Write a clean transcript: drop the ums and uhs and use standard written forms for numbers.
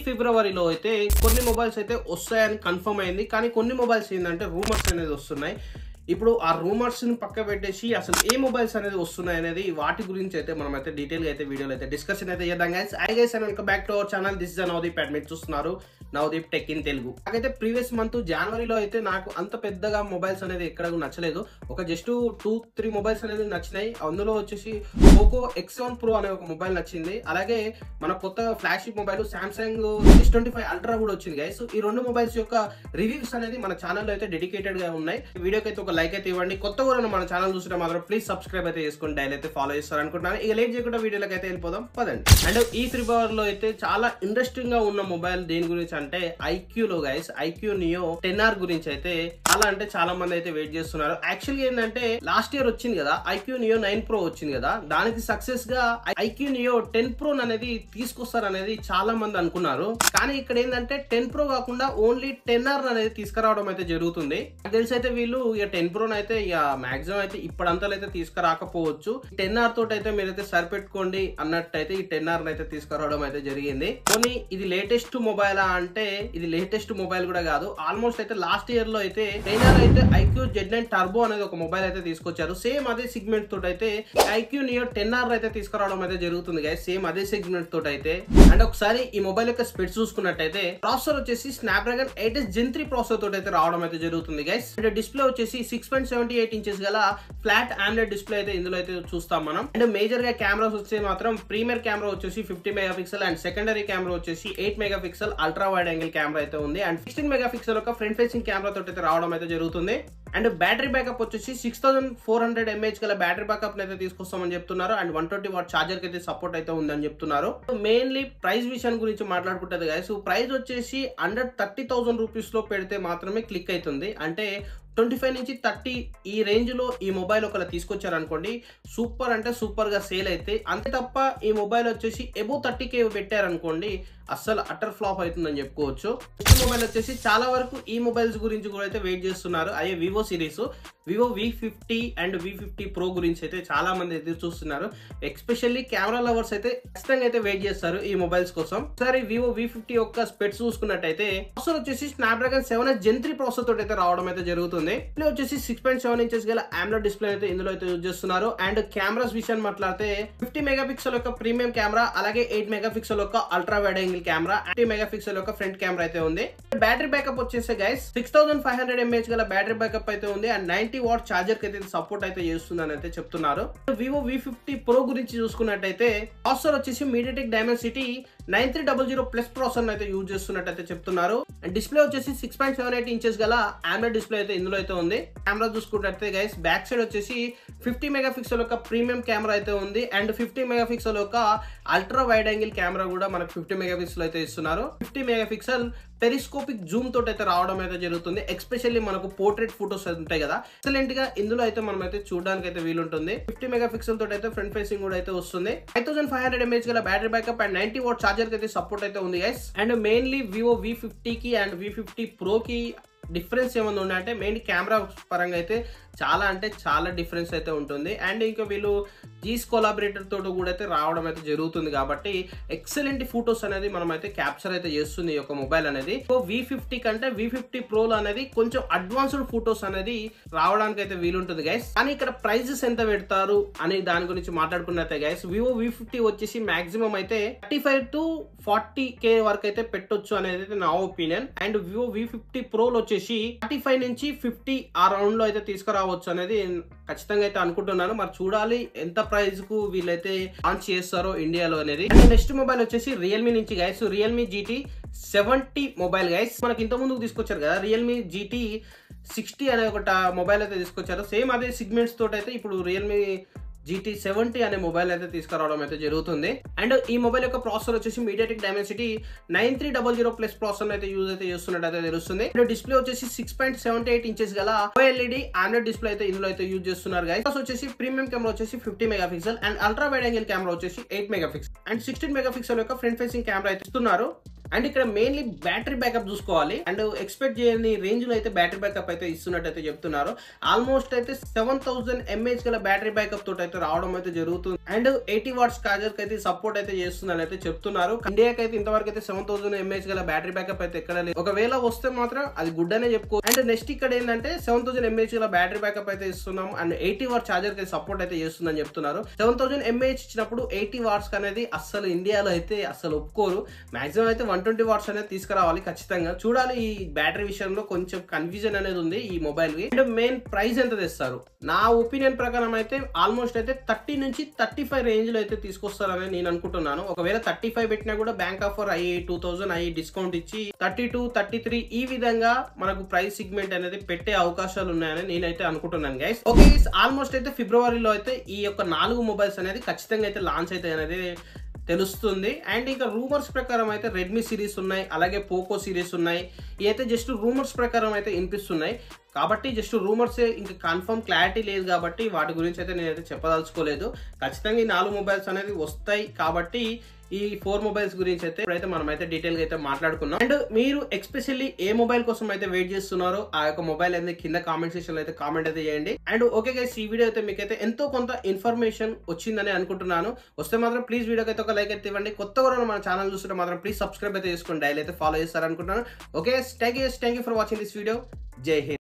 ఫిబ్రవరిలో అయితే కొన్ని మొబైల్స్ అయితే వస్తాయని కన్ఫర్మ్ అయింది. కానీ కొన్ని మొబైల్స్ ఏంటంటే రూమర్స్ అనేది వస్తున్నాయి. ఇప్పుడు ఆ రూమర్స్ ని పక్క పెట్టేసి అసలు ఏ మొబైల్స్ అనేది వస్తున్నాయి అనేది వాటి గురించి అయితే మనం అయితే డీటెయిల్ గా అయితే వీడియోలో అయితే డిస్కషన్ అయితే చేద్దాం guys. And welcome back to our channel. This is Navdeep and మీరు చూస్తున్నారు నవదీప్ టెక్ ఇన్ తెలుగు. నాకైతే ప్రీవియస్ మంత్ జనవరిలో అయితే నాకు అంత పెద్దగా మొబైల్స్ అనేది ఎక్కడ నచ్చలేదు. ఒక జస్ట్ 2-3 మొబైల్స్ అనేది నచ్చినాయి. అందులో వచ్చేసి పోకో X7 Pro అనే ఒక మొబైల్ నచ్చింది. అలాగే మన కొత్త flagship mobile Samsung S25 Ultra కూడా వచ్చింది గైస్. ఈ రెండు మొబైల్స్ యొక్క రివ్యూస్ అనేది మన ఛానల్లో అయితే డెడికేటెడ్ గా ఉన్నాయి. వీడియోకి అయితే ఒక లైక్ అయితే ఇవ్వండి. కొత్త కూడా మన ఛానల్ చూస్తుంటే మాత్రం ప్లీజ్ సబ్స్క్రైబ్ అయితే చేసుకొని డైలీ అయితే ఫాలో చేస్తారు అనుకుంటున్నాను. ఇక లేట్ చేయకుండా వీడియోలోకి అయితే వెళ్ళిపోదాం పదండి. అండ్ ఈ ఫిబ్రవరిలో అయితే చాలా ఇంట్రెస్టింగ్ గా ఉన్న మొబైల్ దేని గురించి అంటే ఐక్యూలో గైస్. ఐక్యూ నియో 10R గురించి అయితే చాలా మంది అయితే వెయిట్ చేస్తున్నారు. యాక్చువల్గా ఏంటంటే లాస్ట్ ఇయర్ వచ్చింది కదా ఐక్యూ నియో 9 Pro వచ్చింది కదా, దానికి సక్సెస్ గా ఐక్యూ నియో 10 Pro అనేది తీసుకొస్తారు అనేది చాలా మంది అనుకున్నారు. కానీ ఇక్కడ ఏంటంటే 10 Pro కాకుండా ఓన్లీ 10R అనేది తీసుకురావడం అయితే జరుగుతుంది. తెలిసి అయితే వీళ్ళు ఇక 10 Pro అయితే ఇక మాక్సిమం అయితే ఇప్పుడంతా అయితే తీసుకురాకపోవచ్చు. 10R తోటి అయితే మీరైతే సరిపెట్టుకోండి అన్నట్టు అయితే ఈ 10R అయితే తీసుకురావడం అయితే జరిగింది. కానీ ఇది లేటెస్ట్ మొబైల్ అంటే ఇది లేటెస్ట్ మొబైల్ కూడా కాదు. ఆల్మోస్ట్ అయితే లాస్ట్ ఇయర్ లో అయితే 10R అయితే ఐక్యూ Z9 టర్బో అనేది ఒక మొబైల్ అయితే తీసుకొచ్చారు. సేమ్ అదే సెగ్మెంట్ తోటి అయితే ఐక్యూ నియో 10R అయితే తీసుకురావడం అయితే జరుగుతుంది గైస్. సేమ్ అదే సెగ్మెంట్ తోటి అయితే. అండ్ ఒకసారి ఈ మొబైల్ యొక్క స్పెక్స్ చూసుకున్నట్టయితే ప్రాసెసర్ వచ్చేసి స్నాప్డ్రాగన్ 8s Gen 3 ప్రాసెసర్ తోటి అయితే రావడం అయితే జరుగుతుంది గైస్. అండ్ డిస్ప్లే వచ్చేసి 6.78 ఇంచెస్ గల ఫ్లాట్ AMOLED డిస్ప్లే అయితే ఇందులో అయితే చూస్తాం మనం. అండ్ మేజర్ గా కెమెరాస్ వచ్చే మాత్రం ప్రీమియర్ కెమెరా వచ్చేసి 50 మెగాపిక్సెల్ అండ్ సెకండరీ కెమెరా వచ్చేసి 8 megapixel ultra wide angle camera అయితే ఉంది. అండ్ 16 మెగాపిక్సెల్ ఒక ఫ్రంట్ ఫేసింగ్ కెమెరా తోటి అయితే రావడం అయితే జరుగుతుంది. అండ్ బ్యాటరీ బ్యాకప్ వచ్చేసి 6400 mAh గల బ్యాటరీ బ్యాకప్ అయితే తీసుకొస్తామని చెప్తున్నారు. అండ్ 120 వాట్ చార్జర్ కి అయితే సపోర్ట్ అయితే ఉందని చెప్తున్నారు. మెయిన్లీ ప్రైస్ విషయం గురించి మాట్లాడుకుంటుంది గైస్. ప్రైస్ వచ్చేసి అండర్ 30,000 రూపీస్ లో పెడితే మాత్రమే క్లిక్ అవుతుంది. అంటే 25 నుంచి 30 ఈ రేంజ్ లో ఈ మొబైల్ ఒకవేళ తీసుకొచ్చారు అనుకోండి, సూపర్ అంటే సూపర్ గా సేల్ అయితే. అంతే తప్ప ఈ మొబైల్ వచ్చేసి అబోవ్ 30K పెట్టారనుకోండి అస్సలు అటర్ ఫ్లాప్ అవుతుందని చెప్పుకోవచ్చు. నెక్స్ట్ మొబైల్ వచ్చేసి చాలా వరకు ఈ మొబైల్స్ గురించి కూడా అయితే వెయిట్ చేస్తున్నారు. అదే Vivo series Vivo V50 and V50 Pro గురించి అయితే చాలా మంది ఎదురు చూస్తున్నారు. ఎస్పెషల్లీ కెమెరా లవర్స్ అయితే ఖచ్చితంగా అయితే వెయిట్ చేస్తారు ఈ మొబైల్స్ కోసం. ఒకసారి వివో V50 యొక్క స్పెక్స్ చూసుకున్నట్టయితే ప్రాసెసర్ వచ్చేసి స్నాప్డ్రాగన్ 7s Gen 3 ప్రాసెసర్ తోటి అయితే రావడం అయితే జరుగుతుంది. డిస్ప్లే వచ్చేసి 6.7 ఇంచెస్ గల AMOLED డిస్ప్లే అయితే ఇందులో అయితే యూజ్ చేస్తున్నారు. అండ్ కెమెరాస్ విషయాన్ని మాట్లాడితే 50 మెగాపిక్సెల్ యొక్క ప్రీమియం కెమెరా, అలాగే 8 మెగాపిక్సెల్ యొక్క ultra wide angle camera, 80 megapixel యొక్క ఫ్రంట్ కెమెరా అయితే ఉంది. బ్యాటరీ బ్యాకప్ వచ్చేసి గైస్ 6500 mAh గల బ్యాటరీ బ్యాకప్ అయితే ఉంది. అండ్ 90 వాట్ చార్జర్ కి అయితే సపోర్ట్ అయితే చేస్తుందని అయితే చెప్తున్నారు. వివో V50 Pro గురించి చూసుకున్నట్టయితే ప్రాసెసర్ వచ్చేసి మీడియాటెక్ డైమెన్సిటీ 9300+ ప్రాసెసర్ అయితే యూజ్ చేస్తున్నట్టు అయితే చెప్తున్నారు. అండ్ డిస్ప్లే వచ్చేసి 6.78 ఇంచెస్ గల AMOLED డిస్ప్లే అయితే ఇందులో అయితే ఉంది. కెమెరా చూసుకున్నట్టయితే గైస్ బ్యాక్ సైడ్ వచ్చేసి 50 మెగాపిక్సెల్ యొక్క ప్రీమియం కెమెరా అయితే ఉంది. అండ్ 50 మెగాపిక్సెల్ యొక్క అల్ట్రా వైడ్ యాంగిల్ కెమెరా కూడా మనకు 50 మెగాపిక్సెల్ అయితే ఇస్తున్నారు. 50 మెగాపిక్సెల్ పెరిస్కోపిక్ జూమ్ తోటి అయితే రావడం అయితే జరుగుతుంది. ఎస్పెషల్లీ మనకు పోర్ట్రేట్ ఫోటోస్ ఉంటాయి కదా, ఎక్సలెంట్ గా ఇందులో అయితే మనం అయితే చూడడానికి అయితే వీలుంటుంది. 50 మెగాపిక్సెల్ తోటి అయితే ఫ్రంట్ ఫేసింగ్ కూడా అయితే వస్తుంది. 5500 mAh గల battery backup and 90 what charger కి అయితే సపోర్ట్ అయితే ఉంది guys. And mainly Vivo V50 కి అండ్ V50 Pro కి డిఫరెన్స్ ఏమన్నా ఉందంటే మెయిన్ కెమెరా పరంగా అయితే చాలా డిఫరెన్స్ అయితే ఉంటుంది. అండ్ ఇంకా వీళ్ళు జీస్ కొలాబరేటర్ తోటి కూడా అయితే రావడం అయితే జరుగుతుంది. కాబట్టి ఎక్సలెంట్ ఫోటోస్ అనేది మనం అయితే క్యాప్చర్ అయితే చేస్తుంది ఈ యొక్క మొబైల్ అనేది. V50 కంటే V50 Pro అనేది కొంచెం అడ్వాన్స్డ్ ఫోటోస్ అనేది రావడానికి అయితే వీలుంటుంది గైస్. కానీ ఇక్కడ ప్రైజెస్ ఎంత పెడతారు అని దాని గురించి మాట్లాడుకున్నట్టే గైస్, వివో V50 వచ్చేసి మాక్సిమం అయితే 35 to 40K వరకు అయితే పెట్టొచ్చు అనేది నా opinion. And Vivo V50 Pro వచ్చేసి 35 నుంచి 50 ఆ రౌండ్ లో అయితే తీసుకురావచ్చు అనేది ఖచ్చితంగా అయితే అనుకుంటున్నాను. మరి చూడాలి ఎంత ప్రైస్ కు వీళ్ళైతే లాంచ్ చేస్తారో ఇండియాలో అనేది. నెక్స్ట్ మొబైల్ వచ్చేసి రియల్మీ నుంచి guys. Realme GT 70 mobile guys. మనకి ఇంత ముందుకు తీసుకొచ్చారు కదా రియల్మీ GT 60 అనే ఒక మొబైల్ అయితే తీసుకొచ్చారు. సేమ్ అదే సిగ్మెంట్స్ తోటి అయితే ఇప్పుడు రియల్మీ GT 70 అనే మొబైల్ అయితే తీసుకురావడం అయితే జరుగుతుంది. అండ్ ఈ మొబైల్ యొక్క ప్రాసెసర్ వచ్చేసి మీడియాటెక్ డైమెన్సిటీ 9300+ ప్రాసెసర్ అయితే యూజ్ అయితే చేస్తున్నట్టు అయితే తెలుస్తుంది. అండ్ డిస్ప్లే వచ్చేసి 6.78 ఇంచెస్ గల OLED AMOLED డిస్ప్లే అయితే ఇందులో అయితే యూజ్ చేస్తున్నారు గైస్. వచ్చేసి ప్రీమియం కెమెరా వచ్చేసి 50 megapixel and ultra wide angle camera వచ్చేసి 8 మెగాపిక్సెల్ అండ్ 16 మెగాపిక్సెల్ యొక్క ఫ్రంట్ ఫేసింగ్ కెమెరా అయితే ఇస్తున్నారు. అండ్ ఇక్కడ మెయిన్లీ బ్యాటరీ బ్యాకప్ చూసుకోవాలి. అండ్ ఎక్స్పెక్ట్ చేయని రేంజ్ లో అయితే బ్యాటరీ బ్యాకప్ అయితే ఇస్తున్నట్టు చెప్తున్నారు. ఆల్మోస్ట్ అయితే 7000 mAh గల బ్యాటరీ బ్యాకప్ తోటి అయితే రావడం అయితే జరుగుతుంది. అండ్ 80 వాట్స్ ఛార్జర్ కి అయితే సపోర్ట్ అయితే చేస్తుందని అయితే చెప్తున్నారు. ఇండియాకి అయితే ఇంతవరకు అయితే 7000 mAh గల బ్యాటరీ బ్యాకప్ అయితే ఎక్కడ లేదు. ఒకవేళ వస్తే మాత్రం అది గుడ్ అనే చెప్పుకో. అండ్ నెక్స్ట్ ఇక్కడ ఏంటంటే 7000 mAh గల బ్యాటరీ బ్యాకప్ అయితే ఇస్తున్నాం. అండ్ 80 వాట్ ఛార్జర్ కి సపోర్ట్ అయితే చేస్తుందని చెప్తున్నారు. 7000 mAh ఇచ్చినప్పుడు 80 వాట్స్ అనేది అస్సలు ఇండియాలో అయితే అస్సలు ఒప్పుకోరు. మాక్సిమం అయితే 120 వాట్స్ అనేది తీసుకురావాలి ఖచ్చితంగా. చూడాలి, ఈ బ్యాటరీ విషయంలో కొంచెం కన్ఫ్యూజన్ అనేది ఉంది ఈ మొబైల్ కి. అండ్ మెయిన్ ప్రైస్ ఎంత తెస్తారు? నా ఒపీనియన్ ప్రకారం అయితే ఆల్మోస్ట్ అయితే 30 నుంచి 35 రేంజ్ లో అయితే తీసుకొస్తారని నేను అనుకుంటున్నాను. ఒకవేళ 35 పెట్టినా కూడా బ్యాంక్ ఆఫర్ అయ్యి 2000 అయ్యి డిస్కౌంట్ ఇచ్చి 32, 33 ఈ విధంగా మనకు ప్రైస్ సిగ్మెంట్ అనేది పెట్టే అవకాశాలు ఉన్నాయని నేనైతే అనుకుంటున్నాను గైస్. ఓకే, ఆల్మోస్ట్ అయితే ఫిబ్రవరిలో అయితే ఈ యొక్క 4 మొబైల్స్ అనేది ఖచ్చితంగా అయితే లాంచ్ అయితే అనేది తెలుస్తుంది. అండ్ ఇంకా రూమర్స్ ప్రకారం అయితే రెడ్మీ సిరీస్ ఉన్నాయి, అలాగే పోకో సిరీస్ ఉన్నాయి. ఇవి అయితే జస్ట్ రూమర్స్ ప్రకారం అయితే వినిపిస్తున్నాయి కాబట్టి జస్ట్ రూమర్సే, ఇంకా కన్ఫర్మ్ క్లారిటీ లేదు కాబట్టి వాటి గురించి అయితే నేనైతే చెప్పదలుచుకోలేదు. ఖచ్చితంగా ఈ 4 మొబైల్స్ అనేది వస్తాయి కాబట్టి ఈ 4 మొబైల్స్ గురించి అయితే ఇప్పుడైతే మనం అయితే డీటెయిల్ గా అయితే మాట్లాడుకున్నాం. అండ్ మీరు ఎక్స్పెషల్లీ ఏ మొబైల్ కోసం అయితే వెయిట్ చేస్తున్నారో ఆ యొక్క మొబైల్ అనేది కింద కామెంట్ సెక్షన్ లో అయితే కామెంట్ అయితే చేయండి. అండ్ ఓకే గైస్, ఈ వీడియో అయితే మీకైతే ఎంతో కొంత ఇన్ఫర్మేషన్ వచ్చిందని అనుకుంటున్నాను. వస్తే మాత్రం ప్లీజ్ వీడియోకి అయితే ఒక లైక్ అయితే ఇవ్వండి. కొత్తగా మన ఛానల్ చూస్తుంటే మాత్రం ప్లీజ్ సబ్స్క్రైబ్ అయితే చేసుకోండి. డైలీ అయితే ఫాలో చేస్తారనుకుంటున్నాను. Okay, thank you for watching this video. జై హింద్.